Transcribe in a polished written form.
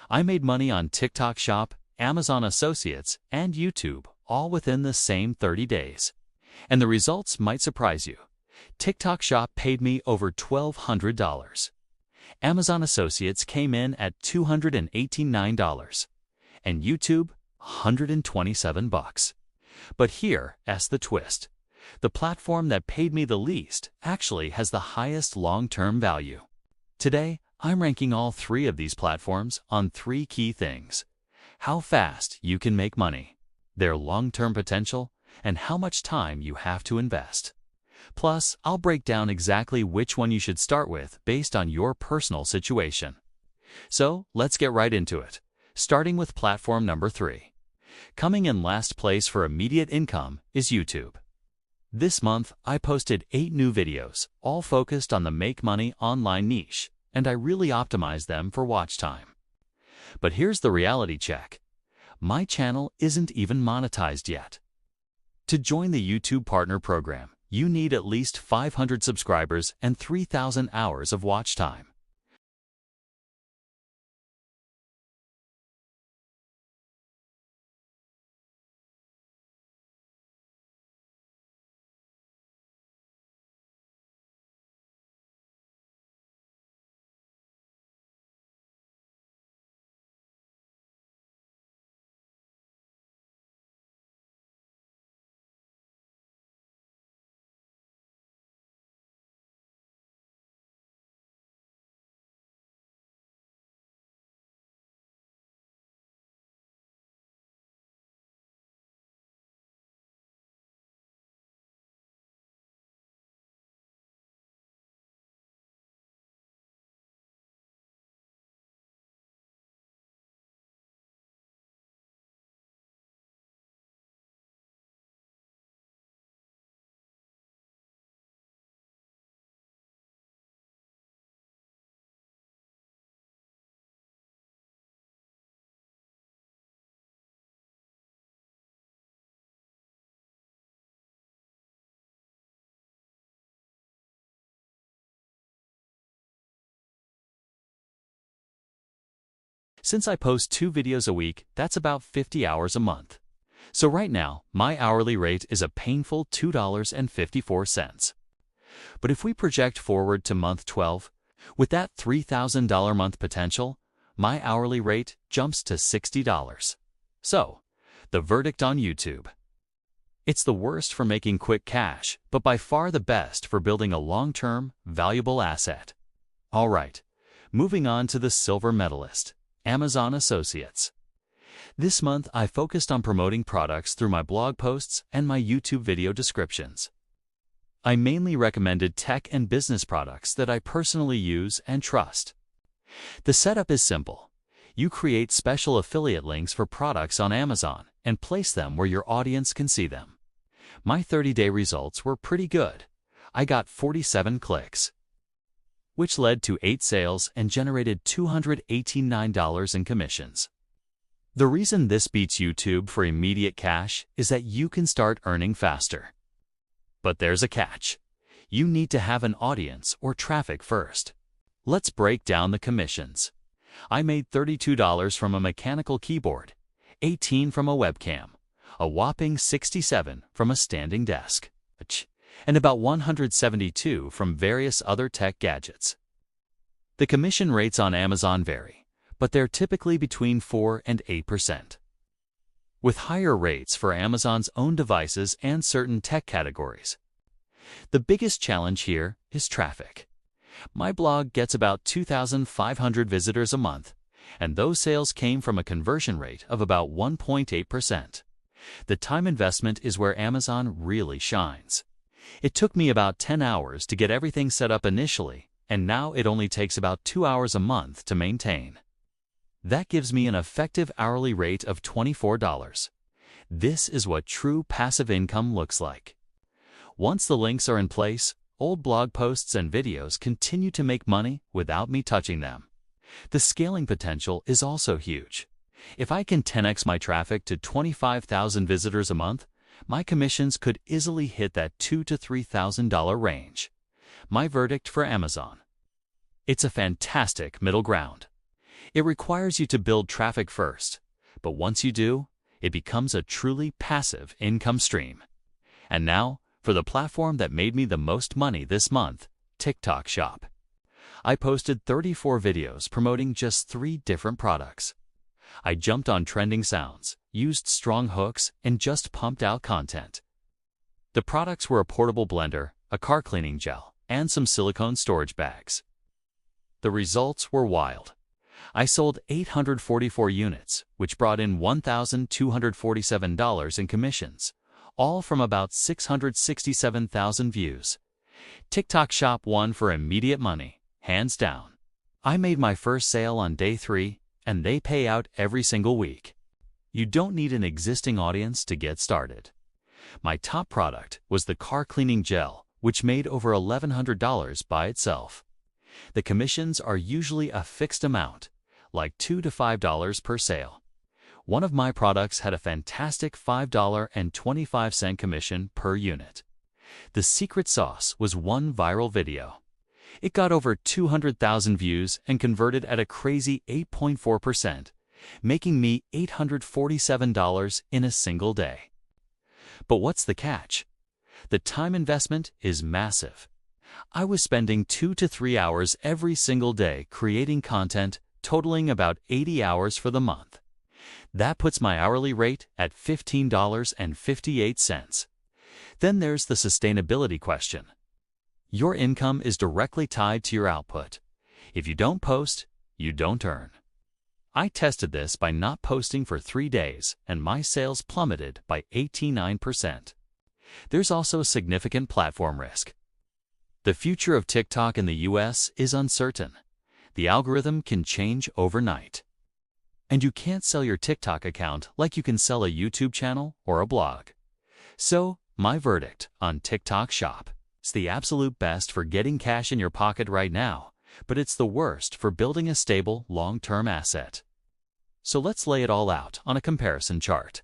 I made money on TikTok Shop, Amazon Associates, and YouTube, all within the same 30 days. And the results might surprise you. TikTok Shop paid me over $1,200. Amazon Associates came in at $289, and YouTube, $127. But here's the twist. The platform that paid me the least actually has the highest long-term value. Today, I'm ranking all three of these platforms on three key things: how fast you can make money, their long-term potential, and how much time you have to invest. Plus, I'll break down exactly which one you should start with based on your personal situation. So, let's get right into it, starting with platform number 3. Coming in last place for immediate income is YouTube. This month, I posted 8 new videos, all focused on the make money online niche, and I really optimized them for watch time. But here's the reality check. My channel isn't even monetized yet. To join the YouTube Partner Program, you need at least 500 subscribers and 3,000 hours of watch time. Since I post 2 videos a week, that's about 50 hours a month. So right now, my hourly rate is a painful $2.54. But if we project forward to month 12, with that $3,000 month potential, my hourly rate jumps to $60. So, the verdict on YouTube. It's the worst for making quick cash, but by far the best for building a long-term, valuable asset. All right, moving on to the silver medalist, Amazon Associates. This month, I focused on promoting products through my blog posts and my YouTube video descriptions. I mainly recommended tech and business products that I personally use and trust. The setup is simple. You create special affiliate links for products on Amazon and place them where your audience can see them. My 30-day results were pretty good. I got 47 clicks, which led to 8 sales and generated $289 in commissions. The reason this beats YouTube for immediate cash is that you can start earning faster. But there's a catch. You need to have an audience or traffic first. Let's break down the commissions. I made $32 from a mechanical keyboard, $18 from a webcam, a whopping $67 from a standing desk, and about $172 from various other tech gadgets. The commission rates on Amazon vary, but they're typically between 4 and 8%, with higher rates for Amazon's own devices and certain tech categories. The biggest challenge here is traffic. My blog gets about 2,500 visitors a month, and those sales came from a conversion rate of about 1.8%. The time investment is where Amazon really shines. It took me about 10 hours to get everything set up initially, and now it only takes about 2 hours a month to maintain. That gives me an effective hourly rate of $24. This is what true passive income looks like. Once the links are in place, old blog posts and videos continue to make money without me touching them. The scaling potential is also huge. If I can 10x my traffic to 25,000 visitors a month, my commissions could easily hit that $2,000 to $3,000 range. My verdict for Amazon: it's a fantastic middle ground. It requires you to build traffic first, but once you do, it becomes a truly passive income stream. And now, for the platform that made me the most money this month, TikTok Shop. I posted 34 videos promoting just 3 different products. I jumped on trending sounds, used strong hooks, and just pumped out content. The products were a portable blender, a car cleaning gel, and some silicone storage bags. The results were wild. I sold 844 units, which brought in $1,247 in commissions, all from about 667,000 views. TikTok Shop won for immediate money, hands down. I made my first sale on day 3, and they pay out every single week. You don't need an existing audience to get started. My top product was the car cleaning gel, which made over $1,100 by itself. The commissions are usually a fixed amount, like $2 to $5 per sale. One of my products had a fantastic $5.25 commission per unit. The secret sauce was one viral video. It got over 200,000 views and converted at a crazy 8.4%, making me $847 in a single day. But what's the catch? The time investment is massive. I was spending 2 to 3 hours every single day creating content, totaling about 80 hours for the month. That puts my hourly rate at $15.58. Then there's the sustainability question. Your income is directly tied to your output. If you don't post, you don't earn. I tested this by not posting for 3 days, and my sales plummeted by 89%. There's also a significant platform risk. The future of TikTok in the US is uncertain. The algorithm can change overnight. And you can't sell your TikTok account like you can sell a YouTube channel or a blog. So, my verdict on TikTok Shop: it's the absolute best for getting cash in your pocket right now, but it's the worst for building a stable, long-term asset. So let's lay it all out on a comparison chart.